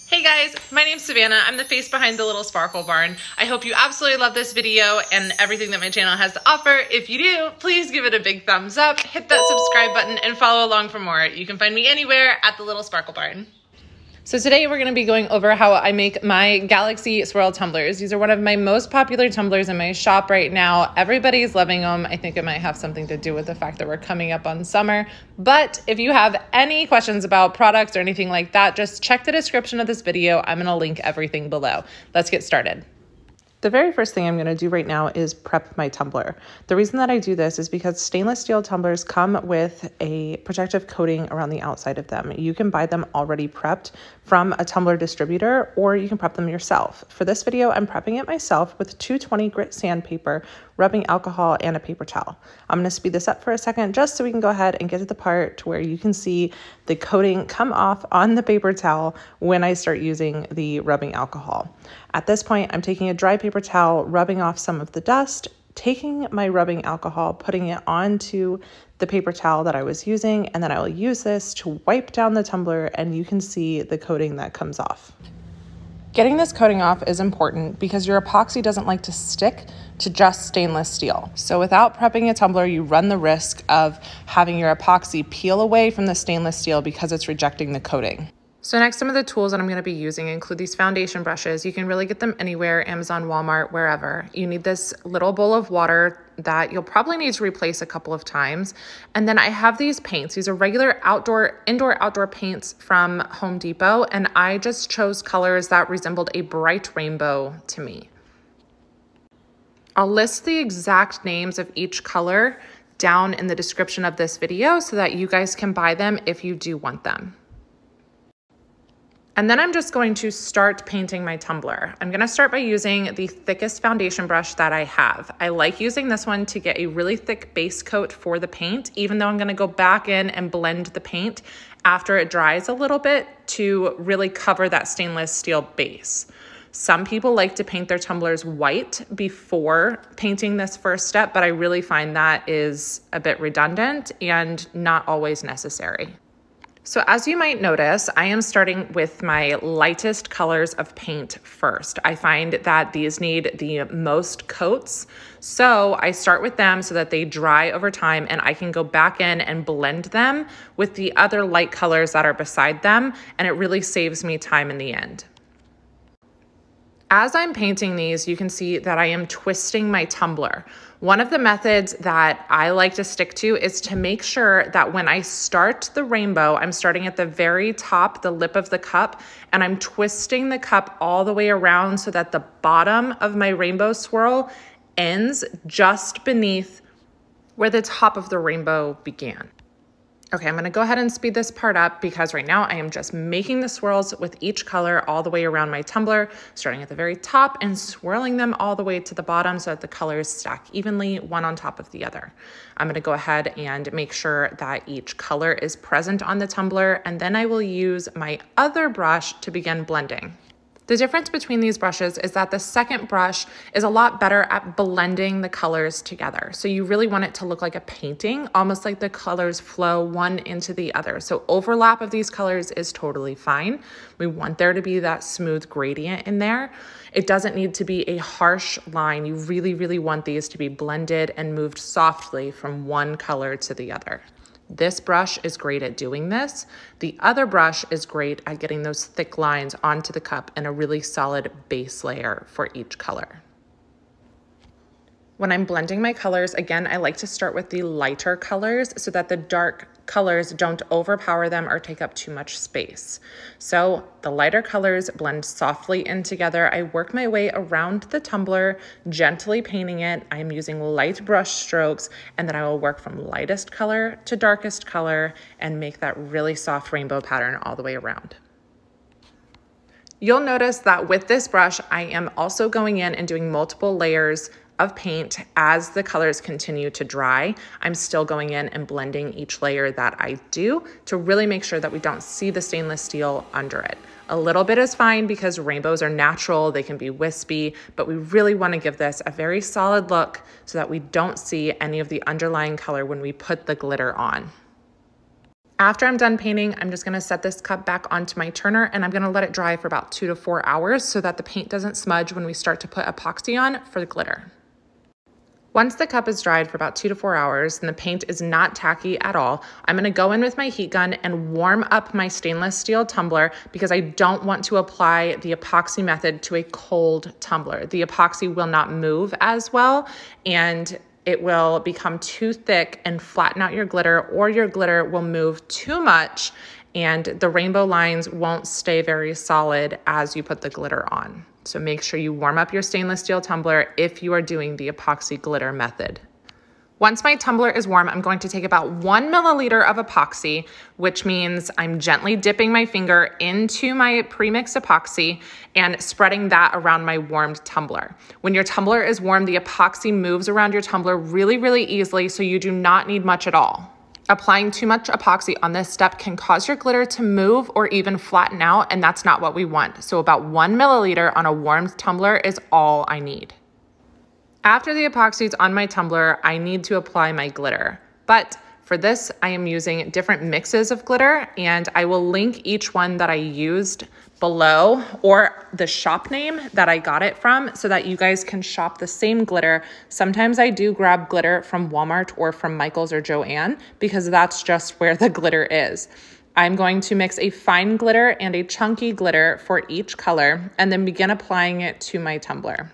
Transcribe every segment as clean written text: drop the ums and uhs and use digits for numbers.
Hey guys, my name's Savannah. I'm the face behind the Little Sparkle Barn. I hope you absolutely love this video and everything that my channel has to offer. If you do, please give it a big thumbs up, hit that subscribe button, and follow along for more. You can find me anywhere at the Little Sparkle Barn. So today we're going to be going over how I make my Galaxy Swirl tumblers. These are one of my most popular tumblers in my shop right now. Everybody's loving them. I think it might have something to do with the fact that we're coming up on summer. But if you have any questions about products or anything like that, just check the description of this video. I'm going to link everything below. Let's get started. The very first thing I'm going to do right now is prep my tumbler. The reason that I do this is because stainless steel tumblers come with a protective coating around the outside of them. You can buy them already prepped from a tumbler distributor, or you can prep them yourself. For this video, I'm prepping it myself with 220 grit sandpaper, rubbing alcohol, and a paper towel. I'm going to speed this up for a second just so we can go ahead and get to the part where you can see the coating come off on the paper towel when I start using the rubbing alcohol. At this point, I'm taking a dry paper towel, rubbing off some of the dust, taking my rubbing alcohol, putting it onto the paper towel that I was using, and then I will use this to wipe down the tumbler, and you can see the coating that comes off. Getting this coating off is important because your epoxy doesn't like to stick to just stainless steel. So without prepping a tumbler, you run the risk of having your epoxy peel away from the stainless steel because it's rejecting the coating. So next, some of the tools that I'm going to be using include these foundation brushes. You can really get them anywhere, Amazon, Walmart, wherever. You need this little bowl of water that you'll probably need to replace a couple of times. And then I have these paints. These are regular indoor-outdoor paints from Home Depot, and I just chose colors that resembled a bright rainbow to me. I'll list the exact names of each color down in the description of this video so that you guys can buy them if you do want them. And then I'm just going to start painting my tumbler. I'm gonna start by using the thickest foundation brush that I have. I like using this one to get a really thick base coat for the paint, even though I'm gonna go back in and blend the paint after it dries a little bit to really cover that stainless steel base. Some people like to paint their tumblers white before painting this first step, but I really find that is a bit redundant and not always necessary. So as you might notice, I am starting with my lightest colors of paint first. I find that these need the most coats. So I start with them so that they dry over time and I can go back in and blend them with the other light colors that are beside them, and it really saves me time in the end. As I'm painting these, you can see that I am twisting my tumbler. One of the methods that I like to stick to is to make sure that when I start the rainbow, I'm starting at the very top, the lip of the cup, and I'm twisting the cup all the way around so that the bottom of my rainbow swirl ends just beneath where the top of the rainbow began. Okay, I'm gonna go ahead and speed this part up because right now I am just making the swirls with each color all the way around my tumbler, starting at the very top and swirling them all the way to the bottom so that the colors stack evenly, one on top of the other. I'm gonna go ahead and make sure that each color is present on the tumbler, and then I will use my other brush to begin blending. The difference between these brushes is that the second brush is a lot better at blending the colors together. So you really want it to look like a painting, almost like the colors flow one into the other. So overlap of these colors is totally fine. We want there to be that smooth gradient in there. It doesn't need to be a harsh line. You really, really want these to be blended and moved softly from one color to the other. This brush is great at doing this. The other brush is great at getting those thick lines onto the cup and a really solid base layer for each color. When I'm blending my colors, again, I like to start with the lighter colors so that the dark colors don't overpower them or take up too much space. So the lighter colors blend softly in together. I work my way around the tumbler, gently painting it. I'm using light brush strokes, and then I will work from lightest color to darkest color and make that really soft rainbow pattern all the way around. You'll notice that with this brush, I am also going in and doing multiple layers of paint as the colors continue to dry. I'm still going in and blending each layer that I do to really make sure that we don't see the stainless steel under it. A little bit is fine because rainbows are natural, they can be wispy, but we really want to give this a very solid look so that we don't see any of the underlying color when we put the glitter on. After I'm done painting, I'm just gonna set this cup back onto my turner and I'm gonna let it dry for about 2 to 4 hours so that the paint doesn't smudge when we start to put epoxy on for the glitter. Once the cup is dried for about 2 to 4 hours and the paint is not tacky at all, I'm gonna go in with my heat gun and warm up my stainless steel tumbler because I don't want to apply the epoxy method to a cold tumbler. The epoxy will not move as well and it will become too thick and flatten out your glitter, or your glitter will move too much and the rainbow lines won't stay very solid as you put the glitter on. So make sure you warm up your stainless steel tumbler if you are doing the epoxy glitter method. Once my tumbler is warm, I'm going to take about 1 milliliter of epoxy, which means I'm gently dipping my finger into my premixed epoxy and spreading that around my warmed tumbler. When your tumbler is warm, the epoxy moves around your tumbler really, really easily, so you do not need much at all. Applying too much epoxy on this step can cause your glitter to move or even flatten out, and that's not what we want. So about 1 milliliter on a warmed tumbler is all I need. After the epoxy is on my tumbler, I need to apply my glitter. But for this, I am using different mixes of glitter, and I will link each one that I used below or the shop name that I got it from so that you guys can shop the same glitter. Sometimes I do grab glitter from Walmart or from Michaels or Joann because that's just where the glitter is. I'm going to mix a fine glitter and a chunky glitter for each color and then begin applying it to my tumbler.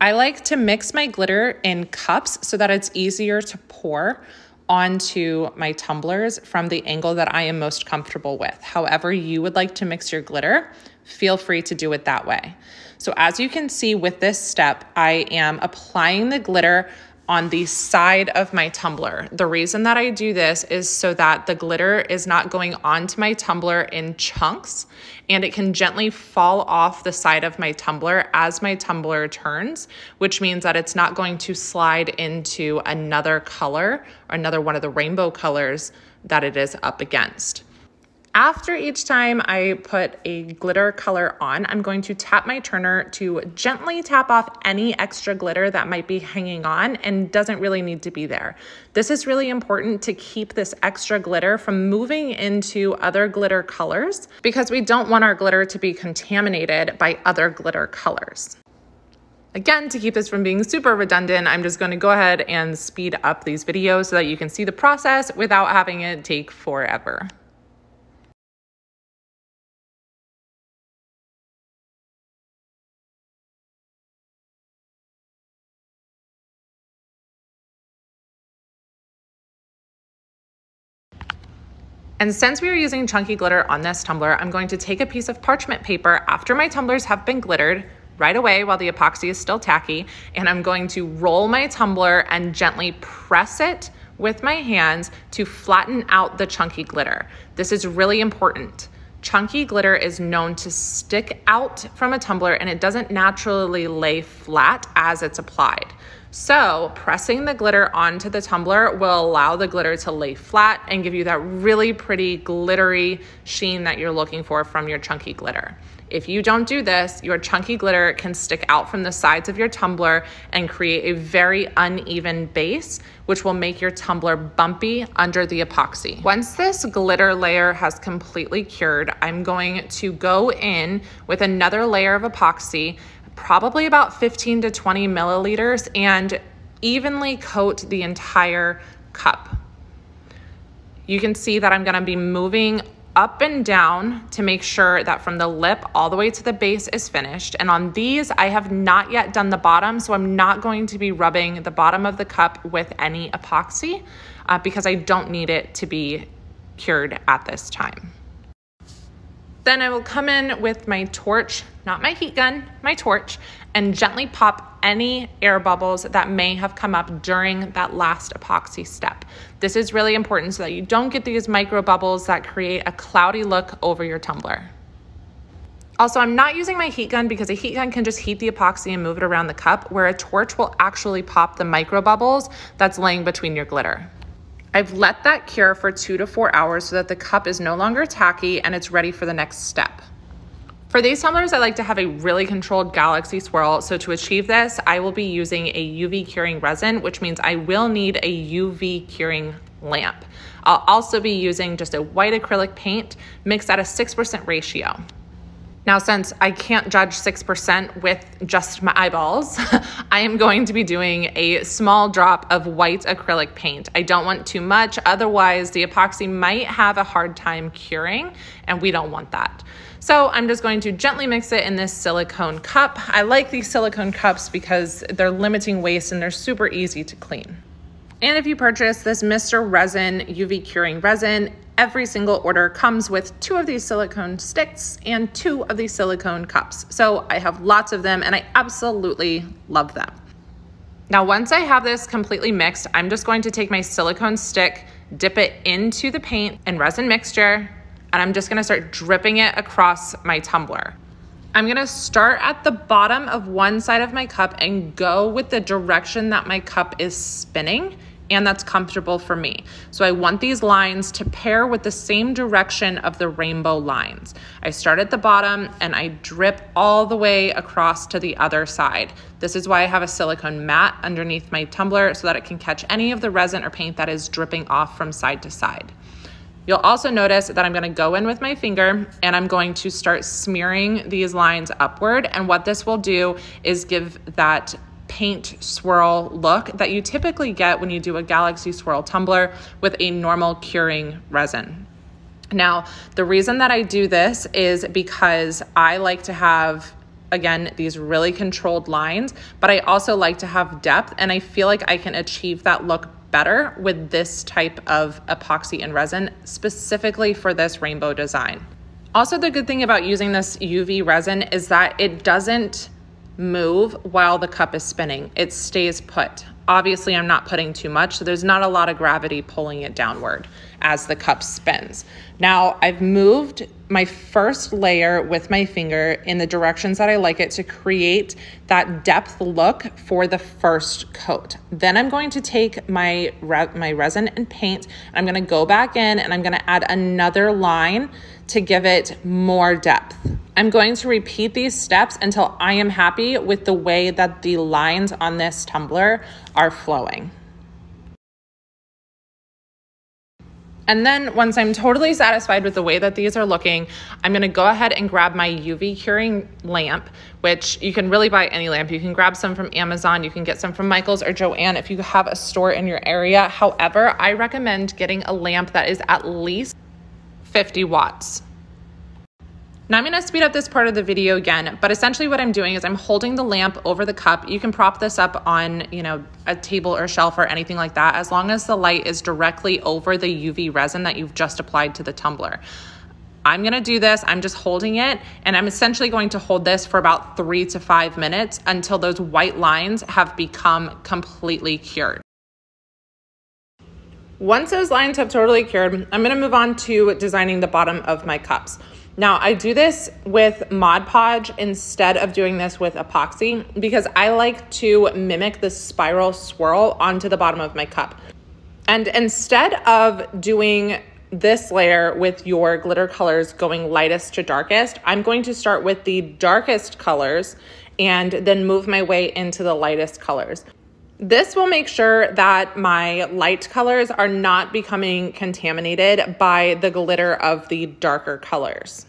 I like to mix my glitter in cups so that it's easier to pour onto my tumblers from the angle that I am most comfortable with. However you would like to mix your glitter, feel free to do it that way. So as you can see with this step, I am applying the glitter on the side of my tumbler. The reason that I do this is so that the glitter is not going onto my tumbler in chunks and it can gently fall off the side of my tumbler as my tumbler turns, which means that it's not going to slide into another color or another one of the rainbow colors that it is up against. After each time I put a glitter color on, I'm going to tap my turner to gently tap off any extra glitter that might be hanging on and doesn't really need to be there. This is really important to keep this extra glitter from moving into other glitter colors because we don't want our glitter to be contaminated by other glitter colors. Again, to keep this from being super redundant, I'm just going to go ahead and speed up these videos so that you can see the process without having it take forever. And since we are using chunky glitter on this tumbler, I'm going to take a piece of parchment paper after my tumblers have been glittered right away while the epoxy is still tacky, and I'm going to roll my tumbler and gently press it with my hands to flatten out the chunky glitter. This is really important. Chunky glitter is known to stick out from a tumbler and it doesn't naturally lay flat as it's applied. So pressing the glitter onto the tumbler will allow the glitter to lay flat and give you that really pretty glittery sheen that you're looking for from your chunky glitter. If you don't do this, your chunky glitter can stick out from the sides of your tumbler and create a very uneven base, which will make your tumbler bumpy under the epoxy. Once this glitter layer has completely cured, I'm going to go in with another layer of epoxy, probably about 15 to 20 milliliters, and evenly coat the entire cup. You can see that I'm gonna be moving up and down to make sure that from the lip all the way to the base is finished. And on these, I have not yet done the bottom, so I'm not going to be rubbing the bottom of the cup with any epoxy because I don't need it to be cured at this time. Then I will come in with my torch, not my heat gun, my torch, and gently pop any air bubbles that may have come up during that last epoxy step. This is really important so that you don't get these micro bubbles that create a cloudy look over your tumbler. Also, I'm not using my heat gun because a heat gun can just heat the epoxy and move it around the cup, where a torch will actually pop the micro bubbles that's laying between your glitter. I've let that cure for 2 to 4 hours so that the cup is no longer tacky and it's ready for the next step. For these tumblers, I like to have a really controlled galaxy swirl. So to achieve this, I will be using a UV curing resin, which means I will need a UV curing lamp. I'll also be using just a white acrylic paint mixed at a 6% ratio. Now, since I can't judge 6% with just my eyeballs, I am going to be doing a small drop of white acrylic paint. I don't want too much, otherwise the epoxy might have a hard time curing, and we don't want that. So I'm just going to gently mix it in this silicone cup. I like these silicone cups because they're limiting waste and they're super easy to clean. And if you purchase this Mr. Resin UV Curing Resin, every single order comes with 2 of these silicone sticks and 2 of these silicone cups. So I have lots of them and I absolutely love them. Now, once I have this completely mixed, I'm just going to take my silicone stick, dip it into the paint and resin mixture, and I'm just gonna start dripping it across my tumbler. I'm gonna start at the bottom of one side of my cup and go with the direction that my cup is spinning, and that's comfortable for me. So I want these lines to pair with the same direction of the rainbow lines. I start at the bottom and I drip all the way across to the other side. This is why I have a silicone mat underneath my tumbler so that it can catch any of the resin or paint that is dripping off from side to side. You'll also notice that I'm gonna go in with my finger and I'm going to start smearing these lines upward. And what this will do is give that paint swirl look that you typically get when you do a Galaxy Swirl tumbler with a normal curing resin. Now, the reason that I do this is because I like to have, again, these really controlled lines, but I also like to have depth, and I feel like I can achieve that look better with this type of epoxy and resin, specifically for this rainbow design. Also, the good thing about using this UV resin is that it doesn't move while the cup is spinning. It stays put. Obviously, I'm not putting too much, so there's not a lot of gravity pulling it downward as the cup spins. Now, I've moved my first layer with my finger in the directions that I like it to create that depth look for the first coat. Then I'm going to take my resin and paint, and I'm gonna go back in and I'm gonna add another line to give it more depth. I'm going to repeat these steps until I am happy with the way that the lines on this tumbler are flowing. And then once I'm totally satisfied with the way that these are looking, I'm gonna go ahead and grab my UV curing lamp, which you can really buy any lamp. You can grab some from Amazon, you can get some from Michales or Joann if you have a store in your area. However, I recommend getting a lamp that is at least 50 watts. Now I'm gonna speed up this part of the video again, but essentially what I'm doing is I'm holding the lamp over the cup. You can prop this up on, a table or shelf or anything like that, as long as the light is directly over the UV resin that you've just applied to the tumbler. I'm gonna do this, I'm just holding it, and I'm essentially going to hold this for about 3 to 5 minutes until those white lines have become completely cured. Once those lines have totally cured, I'm gonna move on to designing the bottom of my cups. Now, I do this with Mod Podge instead of doing this with epoxy because I like to mimic the spiral swirl onto the bottom of my cup. And instead of doing this layer with your glitter colors going lightest to darkest, I'm going to start with the darkest colors and then move my way into the lightest colors. This will make sure that my light colors are not becoming contaminated by the glitter of the darker colors.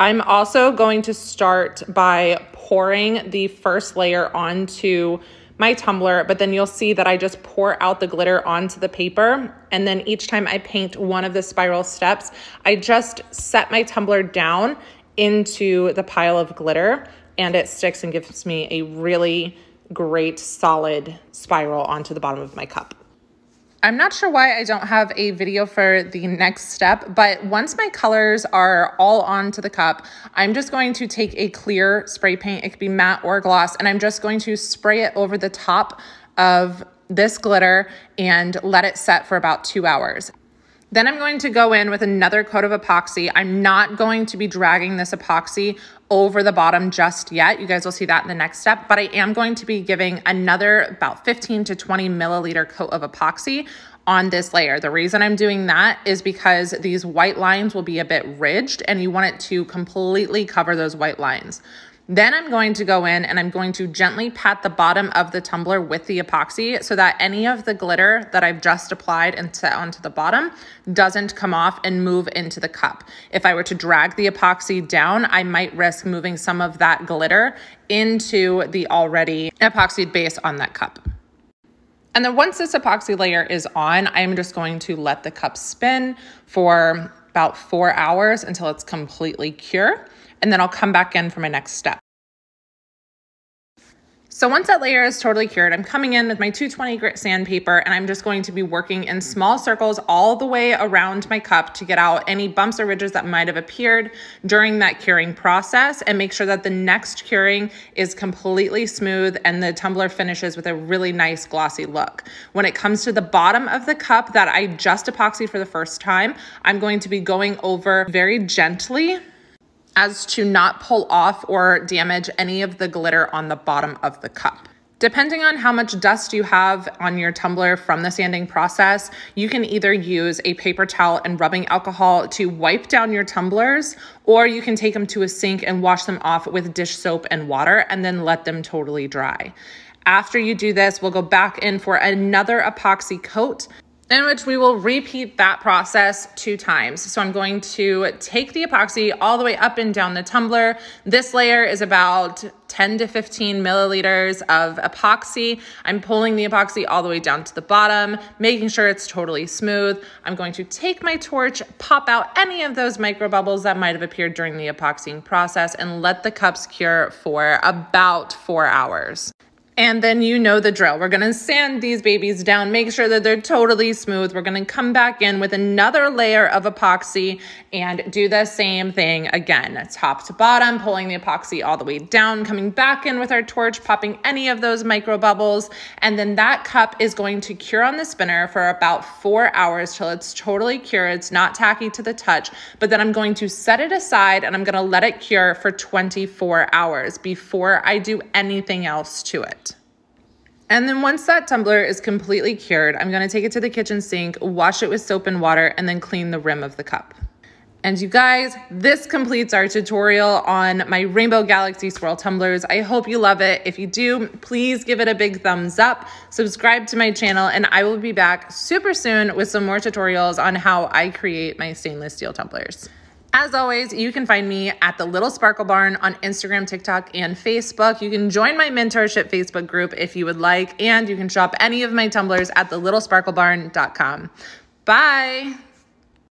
I'm also going to start by pouring the first layer onto my tumbler, but then you'll see that I just pour out the glitter onto the paper. And then each time I paint one of the spiral steps, I just set my tumbler down into the pile of glitter and it sticks and gives me a really great solid spiral onto the bottom of my cup. I'm not sure why I don't have a video for the next step, but once my colors are all onto the cup, I'm just going to take a clear spray paint, it could be matte or gloss, and I'm just going to spray it over the top of this glitter and let it set for about 2 hours. Then I'm going to go in with another coat of epoxy. I'm not going to be dragging this epoxy over the bottom just yet. You guys will see that in the next step, but I am going to be giving another about 15 to 20 milliliter coat of epoxy on this layer. The reason I'm doing that is because these white lines will be a bit ridged and you want it to completely cover those white lines. Then I'm going to go in and I'm going to gently pat the bottom of the tumbler with the epoxy so that any of the glitter that I've just applied and set onto the bottom doesn't come off and move into the cup. If I were to drag the epoxy down, I might risk moving some of that glitter into the already epoxied base on that cup. And then once this epoxy layer is on, I'm just going to let the cup spin for about 4 hours until it's completely cure. And then I'll come back in for my next step. So once that layer is totally cured, I'm coming in with my 220 grit sandpaper and I'm just going to be working in small circles all the way around my cup to get out any bumps or ridges that might have appeared during that curing process and make sure that the next curing is completely smooth and the tumbler finishes with a really nice glossy look. When it comes to the bottom of the cup that I just epoxied for the first time, I'm going to be going over very gently as to not pull off or damage any of the glitter on the bottom of the cup. Depending on how much dust you have on your tumbler from the sanding process, you can either use a paper towel and rubbing alcohol to wipe down your tumblers, or you can take them to a sink and wash them off with dish soap and water and then let them totally dry. After you do this, we'll go back in for another epoxy coat, in which we will repeat that process 2 times. So I'm going to take the epoxy all the way up and down the tumbler. This layer is about 10 to 15 milliliters of epoxy. I'm pulling the epoxy all the way down to the bottom, making sure it's totally smooth. I'm going to take my torch, pop out any of those micro bubbles that might have appeared during the epoxying process, and let the cups cure for about 4 hours. And then you know the drill. We're gonna sand these babies down, make sure that they're totally smooth. We're gonna come back in with another layer of epoxy and do the same thing again. Top to bottom, pulling the epoxy all the way down, coming back in with our torch, popping any of those micro bubbles. And then that cup is going to cure on the spinner for about 4 hours till it's totally cured. It's not tacky to the touch, but then I'm going to set it aside and I'm gonna let it cure for 24 hours before I do anything else to it. And then once that tumbler is completely cured, I'm gonna take it to the kitchen sink, wash it with soap and water, and then clean the rim of the cup. And you guys, this completes our tutorial on my Rainbow Galaxy Swirl tumblers. I hope you love it. If you do, please give it a big thumbs up, subscribe to my channel, and I will be back super soon with some more tutorials on how I create my stainless steel tumblers. As always, you can find me at The Little Sparkle Barn on Instagram, TikTok, and Facebook. You can join my mentorship Facebook group if you would like, and you can shop any of my tumblers at thelittlesparklebarn.com. Bye!